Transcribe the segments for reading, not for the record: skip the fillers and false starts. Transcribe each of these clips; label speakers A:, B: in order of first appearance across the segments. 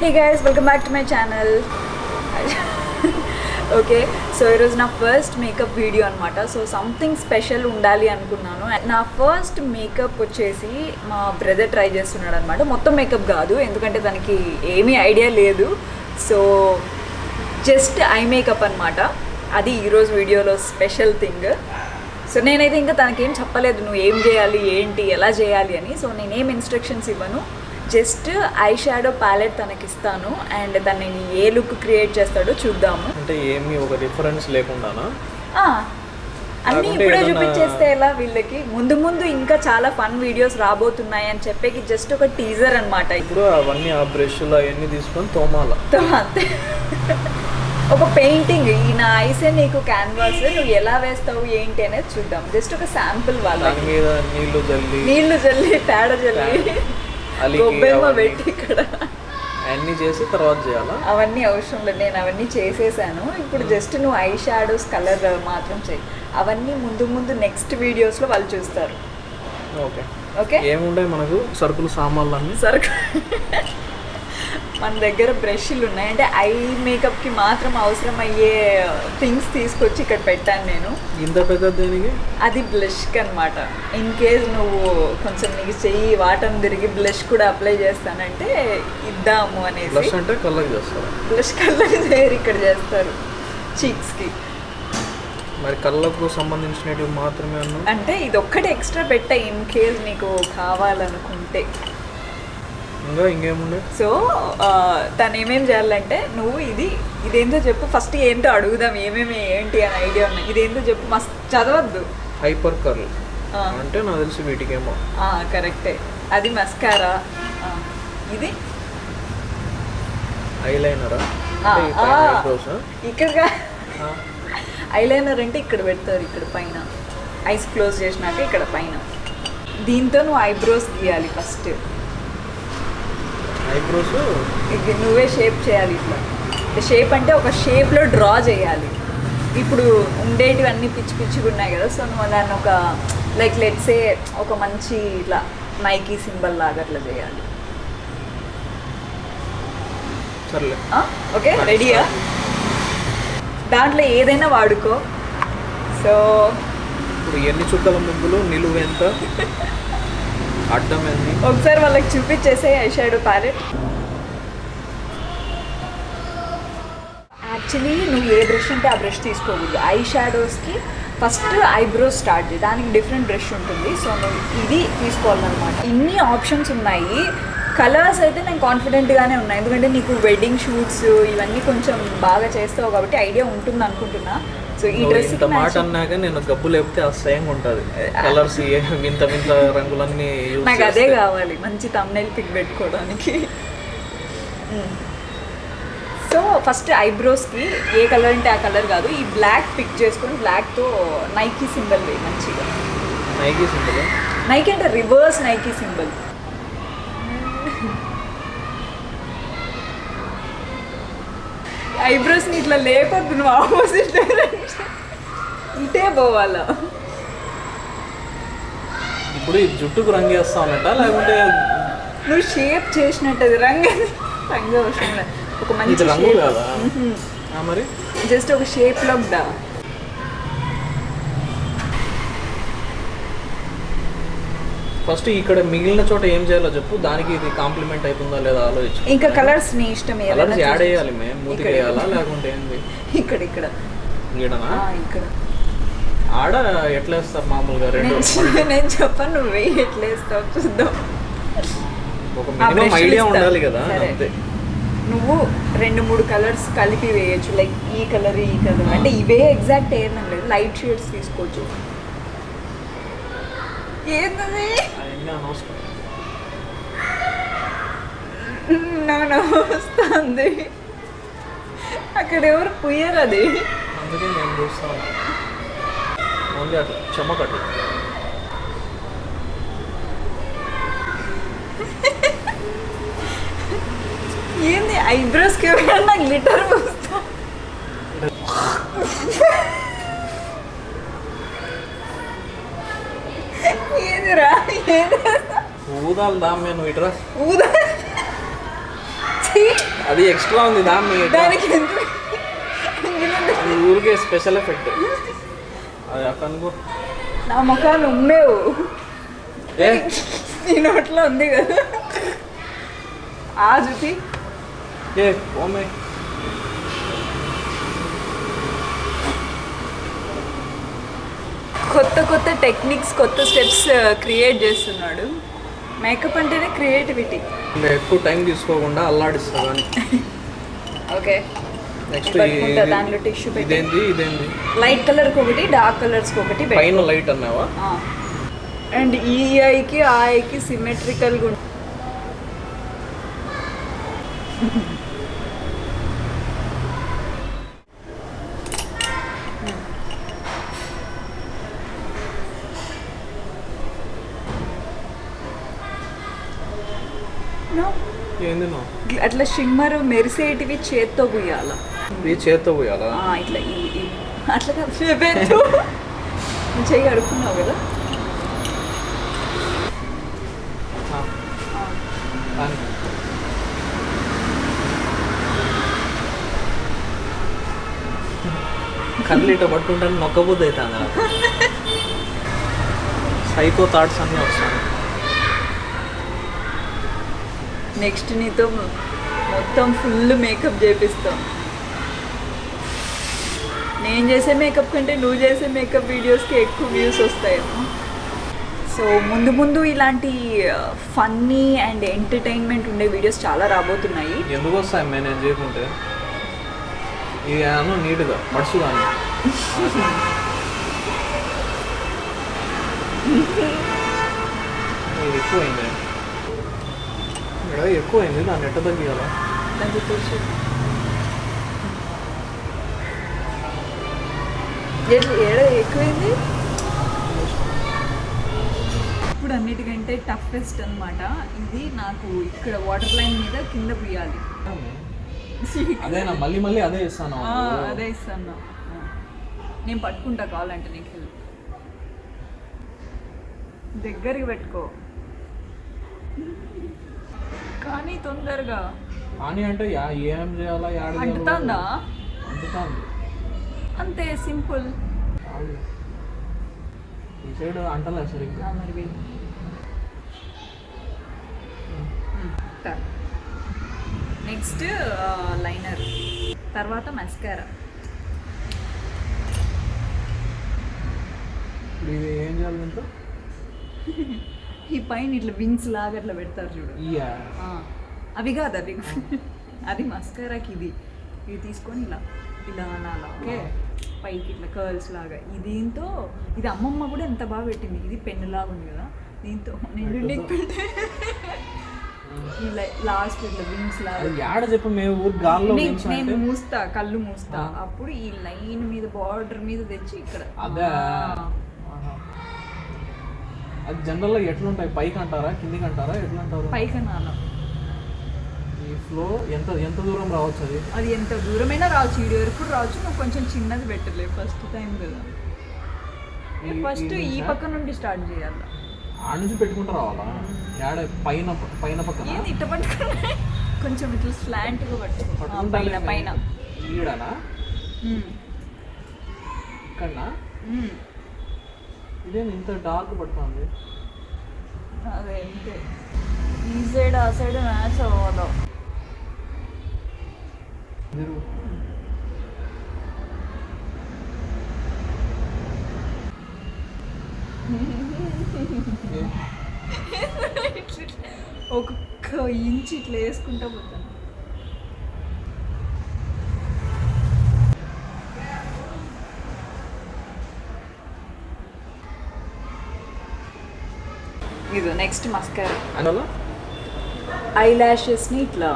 A: Hey guys, welcome back to my channel. Okay so ఈరోజు నా first makeup video అనమాట. So something special ఉండాలి అనుకున్నాను. నా ఫస్ట్ మేకప్ వచ్చేసి మా బ్రదర్ ట్రై చేస్తున్నాడు అనమాట. మొత్తం మేకప్ కాదు, ఎందుకంటే దానికి ఏమీ ఐడియా లేదు. సో జస్ట్ ఐ మేకప్ అనమాట. అది ఈరోజు వీడియోలో స్పెషల్ థింగ్. సో నేనైతే ఇంకా తనకేం చెప్పలేదు, నువ్వు ఏం చేయాలి ఏంటి ఎలా చేయాలి అని. సో నేనేం ఇన్స్ట్రక్షన్స్ ఇవ్వను, జస్ట్ ఐ షాడో ప్యాలెట్ తనకి ఇస్తాను అండ్ దాన్ని ఏ లుక్ క్రియేట్ చేస్తాడో చూద్దాము.
B: అంటే ఏమీ ఒక రిఫరెన్స్ లేకుండానా?
A: అన్నీ ఇప్పుడే చూపించేస్తే ఎలా? వీళ్ళకి ముందు ముందు ఇంకా చాలా ఫన్ వీడియోస్ రాబోతున్నాయి అని చెప్పేకి జస్ట్ ఒక టీజర్ అనమాట.
B: ఇప్పుడు అవన్నీ ఆ బ్రష్లు అవన్నీ తీసుకొని తోమాల
A: అంతే. ఒక పెయింటింగ్, ఈ నా ఐసే నీకు క్యాన్వాస్, నువ్వు ఎలా వేస్తావు ఏంటి అనేది చూద్దాం. జస్ట్ ఒక శాంపుల్. వాళ్ళ
B: మీద నీళ్లు
A: జల్లి పేడ జల్లి గొబ్బెమ్మ పెట్టి ఇక్కడ
B: అన్నీ చేసి తర్వాత చేయాలా?
A: అవన్నీ అవసరం లేదు, నేను అవన్నీ చేసేసాను. ఇప్పుడు జస్ట్ నువ్వు ఐ షాడోస్ కలర్ మాత్రం చెయ్యి. అవన్నీ ముందు ముందు నెక్స్ట్ వీడియోస్లో వాళ్ళు చూస్తారు.
B: Okay
A: okay.
B: ఏముంటాయి మనకు సరుకులు సామాన్లు అన్నీ?
A: మన దగ్గర బ్రష్లు ఉన్నాయి, అంటే ఐ మేకప్కి మాత్రం అవసరం అయ్యే థింగ్స్ తీసుకొచ్చి ఇక్కడ పెట్టాను నేను.
B: ఇంత పెద్ద దేనికి?
A: అది బ్లష్కి అనమాట. ఇన్ కేస్ నువ్వు కొంచెం నీకు చెయ్యి వాటం తిరిగి బ్లష్ కూడా అప్లై చేస్తానంటే ఇద్దాము అనేసి.
B: బ్లష్ అంటే కళ్ళకి చేస్తారు?
A: బ్లష్ కళ్ళకి చేయరు, ఇక్కడ చేస్తారు చీక్స్కి.
B: మరి కళ్ళకు సంబంధించినవి మాత్రమే అన్నా?
A: అంటే ఇది ఒక్కటి ఎక్స్ట్రా పెట్టా ఇన్ కేస్ నీకు కావాలనుకుంటే.
B: ఇంకా ఇంకేముండే?
A: సో తను ఏమేమి చేయాలంటే, నువ్వు ఇదేందో చెప్పు ఫస్ట్. ఏంటో అడుగుదాం, ఏమేమి ఏంటి అని ఐడియా ఉన్నాయి. ఇదేందో చెప్పు, మస్తు చదవద్దు.
B: హైపర్ కర్ల్ అంటే నాకు తెలిసి వీటికేమో.
A: కరెక్టే, అది మస్కారా. ఇది
B: ఐలైనరా?
A: ఇక్కడ ఐలైనర్ అంటే ఇక్కడ పెడతారు, ఇక్కడ పైన ఐస్ క్లోజ్ చేసినాక ఇక్కడ పైన. దీంతో నువ్వు ఐబ్రోస్ గీయాలి ఫస్ట్.
B: ఐబ్రోస్
A: ఇది నువ్వే షేప్ చేయాలి. ఇట్లా షేప్ అంటే ఒక షేప్లో డ్రా చేయాలి. ఇప్పుడు ఉండేటివన్నీ పిచ్చి పిచ్చిగా ఉన్నాయి కదా, సో నువ్వు దాన్ని ఒక లైక్ లెట్సే ఒక మంచి ఇట్లా నైకీ సింబల్ లాగా అట్లా చేయాలి.
B: సర్లే.
A: ఓకే, రెడీయా? దాంట్లో ఏదైనా వాడుకో. సో
B: ఇప్పుడు ఎన్ని చుక్కల ముగ్గులు, నిలువు ఎంత, అడ్డం ఏంది
A: ఒకసారి వాళ్ళకి చూపించేసే ఐ షాడో ప్యాలెట్. యాక్చువల్లీ నువ్వు ఏ బ్రష్ ఉంటే ఆ బ్రష్ తీసుకోకూడదు. ఐ షాడోస్కి ఫస్ట్ ఐబ్రోస్ స్టార్ట్ చేయి, దానికి డిఫరెంట్ బ్రష్ ఉంటుంది. సో నువ్వు ఇది తీసుకోవాలన్నమాట. ఇన్ని ఆప్షన్స్ ఉన్నాయి. కలర్స్ అయితే నేను కాన్ఫిడెంట్గానే ఉన్నాయి, ఎందుకంటే నీకు వెడ్డింగ్ షూట్స్ ఇవన్నీ కొంచెం బాగా చేస్తావు కాబట్టి ఐడియా ఉంటుంది అనుకుంటున్నా. సో ఈ డ్రెస్
B: మాట అన్నాక నేను గబ్బు లేకపోతే అసహ్యంగా ఉంటుంది. కలర్స్ వింత వింత రంగులన్నీ
A: నాకు అదే కావాలి, మంచి థంబ్నెయిల్ పిక్ పెట్టుకోవడానికి. సో ఫస్ట్ ఐబ్రోస్కి ఏ కలర్ అంటే ఆ కలర్ కాదు, ఈ బ్లాక్ పిక్ చేసుకొని బ్లాక్తో నైకీ సింబల్ వేయి మంచిగా.
B: Nike symbol?
A: నైకీ అంటే రివర్స్ నైకీ సింబల్. ఐబ్రోస్ని ఇట్లా లేపొద్దు, నువ్వు ఆపోజిట్ ఇటే పోవాలా.
B: ఇప్పుడు ఈ జుట్టుకు రంగు వేస్తా ఉన్నట్ట లేకుంటే
A: నువ్వు షేప్ చేసినట్టు? అది రంగు అవసరం లేదు, ఒక మంచి
B: రంగు కదా మరి,
A: జస్ట్ ఒక షేప్ లో దా.
B: ఫస్ట్ ఇక్కడ మిగిలిన చోట ఏం చేయాలో చెప్పు, దానికి ఇది కాంప్లిమెంట్ అవుతుందా లేదా ఆలోచించు.
A: ఇంకా కలర్స్ నీ ఇష్టం,
B: కలర్స్ యాడ్ చేయాలి మేము, మూతికి వేయాలా లేకుంటే ఏంది?
A: ఇక్కడ
B: ఈడనా?
A: ఇక్కడ
B: ఆడ ఎట్లా వేస్తారు మామూలుగా? రెండు
A: నేను చెప్పను, నువ్వు వెయ్యి ఎట్లా వేస్తావు చూద్దాం.
B: ఒక మినిమం ఐడియా ఉండాలి కదా. అంతే,
A: నువ్వు 2-3 కలర్స్ కలిపి వేయచ్చు. లైక్ ఈ కలర్ ఈ కలర్ అంటే ఇవే ఎగ్జాక్ట్ ఏమని లేదు, లైట్ షేడ్స్ తీసుకోవచ్చు. ఏంటది? వస్తుంది అక్కడ, ఎవరు పుయ్యరు అది.
B: అందుకే నేను చూస్తాను ఓన్లీ అట్లా చెమ్మకట్టు.
A: ఏంది ఐబ్రోస్కి ఎవరైనా గ్లిటర్ పోస్తా? ఏదిరా
B: ఊదాలు దామ్మే, నువ్వు ఇట్రా.
A: ఊదా
B: అది ఎక్స్ట్రా ఉంది
A: దానికి ఎంత
B: అది ఊరికే స్పెషల్ ఎఫెక్ట్. అది అక్కడ అనుకో.
A: నా ముఖాలు ఉమ్మేవు
B: ఏ
A: నీ నోట్లో ఉంది కదా ఆ చూపి.
B: ఏ ఓమే
A: కొత్త కొత్త టెక్నిక్స్ కొత్త స్టెప్స్ క్రియేట్ చేస్తున్నాడు. మేకప్ అంటేనే క్రియేటివిటీ.
B: ఇంకా ఎక్కువ టైం తీసుకోకుండా అల్లాడిస్తా కానీ.
A: ఓకే
B: నెక్స్ట్
A: దాంట్లో టిష్యూ
B: ఇదేంది
A: లైట్ కలర్కి ఒకటి డార్క్ కలర్స్కి ఒకటి
B: పైన లైట్ అన్నావా?
A: అండ్ ఈ ఐకి ఆ ఐకి సిమెట్రికల్గా ఉంటుంది.
B: ఏంది నా
A: అట్లా షిమ్మర్ మెరిసేటివి చేత్తో గుయ్యాల.
B: ఇది చేత్తో పోయాలా?
A: ఇట్లా అట్లా కాదు చెయ్యి అడుక్కున్నావు కదా.
B: కళ్ళు ఇట్లా పట్టుకుంటాను నొక్కబుద్ధి అవుతుంది. సైకో థాట్స్ అన్నీ వస్తాయి.
A: నెక్స్ట్ నీతో మొత్తం ఫుల్ మేకప్ చేపిస్తాం. నేను చేసే మేకప్ కంటే నువ్వు చేసే మేకప్ వీడియోస్కి ఎక్కువ వ్యూస్ వస్తాయేమో. సో ముందు ముందు ఇలాంటి ఫన్నీ అండ్ ఎంటర్టైన్మెంట్ ఉండే వీడియోస్ చాలా రాబోతున్నాయి.
B: ఎందుకు వస్తాయి మేనేజ్ చేయకుంటే? ఇది అను నీట్గా పడుచు కానీ ఇది ఎక్కువైంది. ఎక్కువైంది దాన్ని ఎట్ట తగ్గియాలా?
A: ఎక్కువైంది. ఇప్పుడు అన్నిటికంటే టఫెస్ట్ అనమాట ఇది. నాకు ఇక్కడ వాటర్ లైన్ మీద కింద పోయాలి.
B: అదేనా మళ్ళీ మళ్ళీ అదే ఇస్తాను.
A: అదే ఇస్తాను. నేను పట్టుకుంటా కావాలంటే నీకు హెల్ప్. దగ్గరికి పెట్టుకో కానీ తొందరగా.
B: అని అంటే ఏం చేయాలా?
A: అంటుతుందా?
B: అంటుతుంది
A: అంతే సింపుల్.
B: ఈ సైడ్ అంటలే సరిగ్గా.
A: మరి నెక్స్ట్ లైనర్, తర్వాత మస్కారా.
B: ఇది ఏం చేయాలి అంటే
A: ఈ పైన ఇట్లా వింగ్స్ లాగా అట్లా పెడతారు చూడు. అవి కాదు అవి అది మస్కారాకి. ఇది తీసుకొని ఇలా ఇలా అనాలా. ఓకే పైకి ఇట్లా కర్ల్స్ లాగా. దీంతో ఇది అమ్మమ్మ కూడా ఎంత బాగా పెట్టింది. ఇది పెన్ను లాగా ఉంది కదా, దీంతో నేను పెట్టే ఇలా లాస్ట్ ఇట్లా వింగ్స్ లాగా.
B: చెప్పు మేము గాల్లో
A: నేను మూస్తా, కళ్ళు మూస్తా. అప్పుడు ఈ లైన్ మీద బార్డర్ మీద తెచ్చి ఇక్కడ.
B: అదే అది జనరల్గా ఎట్లుంటాయి? పైకి అంటారా కిందికి అంటారా ఎట్లా అంటారు?
A: పైకి అనాలా.
B: ఈ ఫ్లో ఎంత దూరం రావచ్చు?
A: అది ఎంత దూరమైనా రావచ్చు. వీడియో వరకు రావచ్చు. నువ్వు కొంచెం చిన్నది పెట్టలే ఫస్ట్ టైం కదా. ఫస్ట్ ఈ పక్క నుండి స్టార్ట్ చేయాలి.
B: ఆ నుంచి పెట్టుకుంటూ రావాలా? పైన పక్కన
A: ఇట్ట పట్టుకున్నా కొంచెం ఇట్లా స్లాంట్గా పట్టుకో. పైన పైన
B: ఈడనా ఇక్కడనా? ఇదే ఇంత డార్క్ పడుతుంది.
A: అదే అంతే. ఈ సైడ్ ఆ సైడ్ మ్యాచ్ అవ్వదు. ఒక్కొక్క ఇంచ్ ఇట్లా వేసుకుంటా పోతాను. ఇది నెక్స్ట్ మస్కారా.
B: అందులో
A: ఐ ల్యాషెస్ని ఇట్లా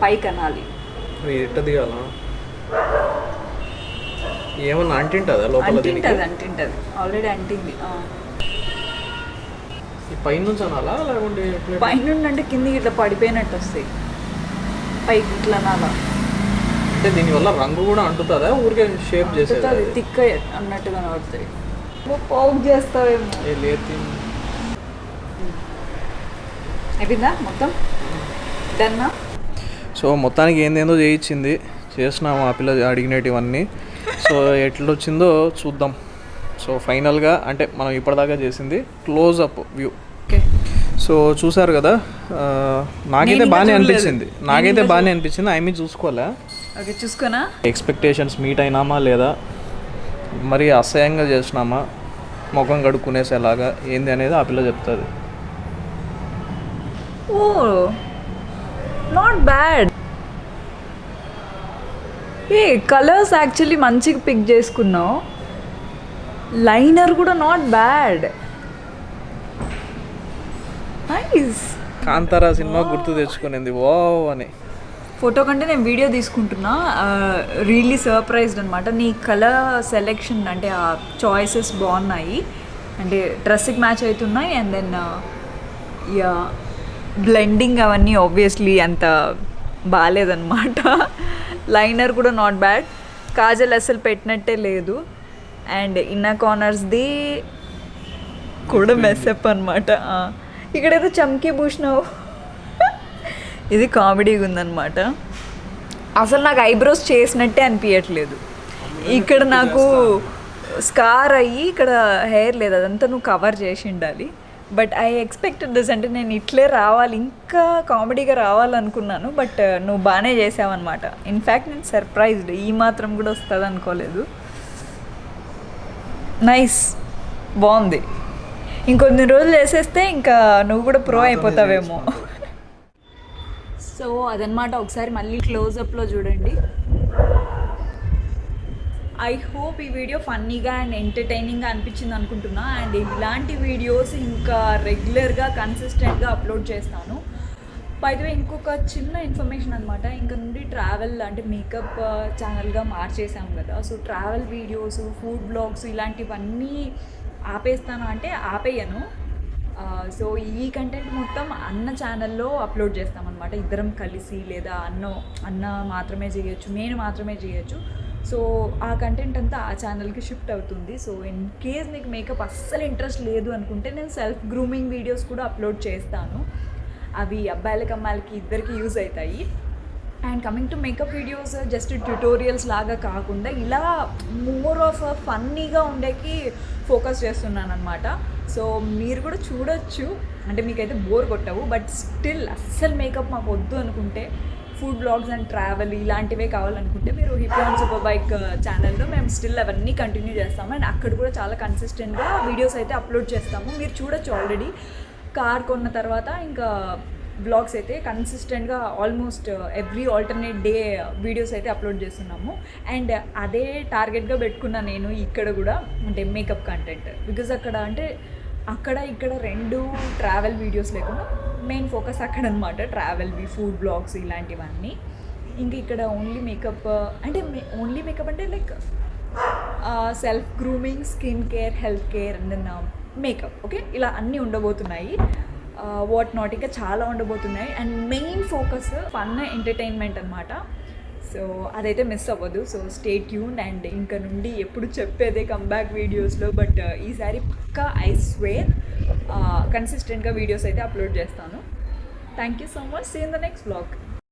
A: పైకి అనాలి.
B: ఎట్ట దిగాలా? ఏమన్నా అంటింటుందా లోపల?
A: అంటింటుంది ఆల్రెడీ అంటింది.
B: ఈ పైన నుంచి అనాలా లేకుంటే
A: పైన నుండి అంటే కిందికి ఇట్లా పడిపోయినట్టు వస్తాయి. పైకి ఇట్లా అనాలా.
B: అంటే దీనివల్ల రంగు కూడా అంటుతుందా? ఊరికే షేప్ చేసేది
A: తిక్క అన్నట్టుగా పడతాయి. పోక్ చేస్తావేమో.
B: లేదు
A: అయిపోయిందా మొత్తం? డన్నా?
B: సో మొత్తానికి ఏందేందో చేయించింది, చేసినాము ఆ పిల్ల అడిగినటివన్నీ. సో ఎట్లొచ్చిందో చూద్దాం. సో ఫైనల్గా అంటే మనం ఇప్పటిదాకా చేసింది క్లోజ్అప్ వ్యూ.
A: ఓకే,
B: సో చూసారు కదా, నాకైతే బాగానే అనిపించింది. ఐ మీన్ చూసుకోవాలా,
A: ఓకే చూసుకోనా,
B: ఎక్స్పెక్టేషన్స్ మీట్ అయినామా లేదా, మరి అసహ్యంగా చేసినామా, ముఖం కడుక్కునేసేలాగా ఏంది అనేది ఆ పిల్ల చెప్తుంది.
A: Oh not bad. ఏ కలర్స్ యాక్చువల్లీ మంచిగా పిక్ చేసుకున్నావు. లైనర్ కూడా not bad, nice.
B: Kantara cinema గుర్తు తెచ్చుకునేది ఓ అని.
A: ఫోటో కంటే నేను వీడియో తీసుకుంటున్నా. రియల్లీ సర్ప్రైజ్డ్ అనమాట. నీ కలర్ సెలెక్షన్ అంటే ఆ చాయిసెస్ బాగున్నాయి, అంటే డ్రెస్కి మ్యాచ్ అవుతున్నాయి. అండ్ దెన్ యా బ్లెండింగ్ అవన్నీ ఆబ్వియస్లీ అంత బాగాలేదన్నమాట. లైనర్ కూడా నాట్ బ్యాడ్, కాజల్ అసలు పెట్టినట్టే లేదు. అండ్ ఇన్నర్ కార్నర్స్ది కూడా మెస్అప్ అనమాట. ఇక్కడేదో చమ్కీ పూసినావు, ఇది కామెడీగా ఉందన్నమాట. అసలు నాకు ఐబ్రోస్ చేసినట్టే అనిపించట్లేదు. ఇక్కడ నాకు స్కార్ అయ్యి ఇక్కడ హెయిర్ లేదు, అదంతా నువ్వు కవర్ చేసి ఉండాలి. బట్ ఐ ఎక్స్పెక్టెడ్ దిస్, అంటే నేను ఇట్లే రావాలి, ఇంకా కామెడీగా రావాలనుకున్నాను. బట్ నువ్వు బాగానే చేసావన్నమాట. ఇన్ఫ్యాక్ట్ నేను సర్ప్రైజ్డ్, ఈ మాత్రం కూడా వస్తుంది అనుకోలేదు. నైస్, బాగుంది. ఇంకొన్ని రోజులు వేసేస్తే ఇంకా నువ్వు కూడా ప్రో అయిపోతావేమో. సో అదనమాట. ఒకసారి మళ్ళీ క్లోజప్లో చూడండి. ఐ హోప్ ఈ వీడియో ఫన్నీగా అండ్ ఎంటర్టైనింగ్గా అనిపించింది అనుకుంటున్నా. అండ్ ఇలాంటి వీడియోస్ ఇంకా రెగ్యులర్గా కన్సిస్టెంట్గా అప్లోడ్ చేస్తాను. బై ది వే ఇంకొక చిన్న ఇన్ఫర్మేషన్ అనమాట, ఇంకా నుండి ట్రావెల్ అంటే మేకప్ ఛానల్గా మార్చేసాం కదా. So travel videos, food blogs ఇలాంటివన్నీ ఆపేస్తాను అంటే ఆపేయను. సో ఈ కంటెంట్ మొత్తం అన్న ఛానల్లో అప్లోడ్ చేస్తామన్నమాట. ఇద్దరం కలిసి, లేదా అన్న మాత్రమే చేయొచ్చు, నేను మాత్రమే చేయొచ్చు. సో ఆ కంటెంట్ అంతా ఆ ఛానల్కి షిఫ్ట్ అవుతుంది. సో ఇన్ కేస్ మీకు మేకప్ అస్సలు ఇంట్రెస్ట్ లేదు అనుకుంటే నేను సెల్ఫ్ గ్రూమింగ్ వీడియోస్ కూడా అప్లోడ్ చేస్తాను. అవి అబ్బాయిలకి అమ్మాయిలకి ఇద్దరికి యూజ్ అవుతాయి. And coming to make up videos just tutorials లాగా కాకుండా ఇలా మోర్ ఆఫ్ ఫన్నీగా ఉండేకి ఫోకస్ చేస్తున్నాను అనమాట. సో మీరు కూడా చూడొచ్చు, అంటే మీకైతే బోర్ కొట్టవు. బట్ స్టిల్ అస్సలు మేకప్ మాకు వద్దు అనుకుంటే, ఫుడ్ బ్లాగ్స్ అండ్ ట్రావెల్ ఇలాంటివే కావాలనుకుంటే మీరు హిప్ అండ్ సూపర్ బైక్ ఛానల్లో మేము స్టిల్ అవన్నీ కంటిన్యూ చేస్తాము. అండ్ అక్కడ కూడా చాలా కన్సిస్టెంట్గా వీడియోస్ అయితే అప్లోడ్ చేస్తాము. మీరు చూడొచ్చు, ఆల్రెడీ కార్ కొన్న తర్వాత ఇంకా బ్లాగ్స్ అయితే కన్సిస్టెంట్గా almost every alternate day videos అయితే అప్లోడ్ చేస్తున్నాము. అండ్ అదే టార్గెట్గా పెట్టుకున్నా నేను ఇక్కడ కూడా, అంటే మేకప్ కంటెంట్. బికాజ్ అక్కడ ఇక్కడ రెండు ట్రావెల్ వీడియోస్ లేకుండా మెయిన్ ఫోకస్ అక్కడ అనమాట. ట్రావెల్వి, ఫుడ్ బ్లాగ్స్ ఇలాంటివన్నీ. ఇంక ఇక్కడ ఓన్లీ మేకప్ అంటే like self grooming, skin care, health care and then makeup. Okay, ఇలా అన్నీ ఉండబోతున్నాయి. వాట్ నాట్ ఇంకా చాలా ఉండబోతున్నాయి. And main focus fun, entertainment అనమాట. సో అదైతే మిస్ అవ్వదు. So stay tune. అండ్ ఇంకా నుండి ఎప్పుడు చెప్పేదే కమ్బ్యాక్ వీడియోస్లో. బట్ ఈసారి పక్కా ఐ స్వేర్ కన్సిస్టెంట్గా వీడియోస్ అయితే అప్లోడ్ చేస్తాను. Thank you so much. See in the next vlog.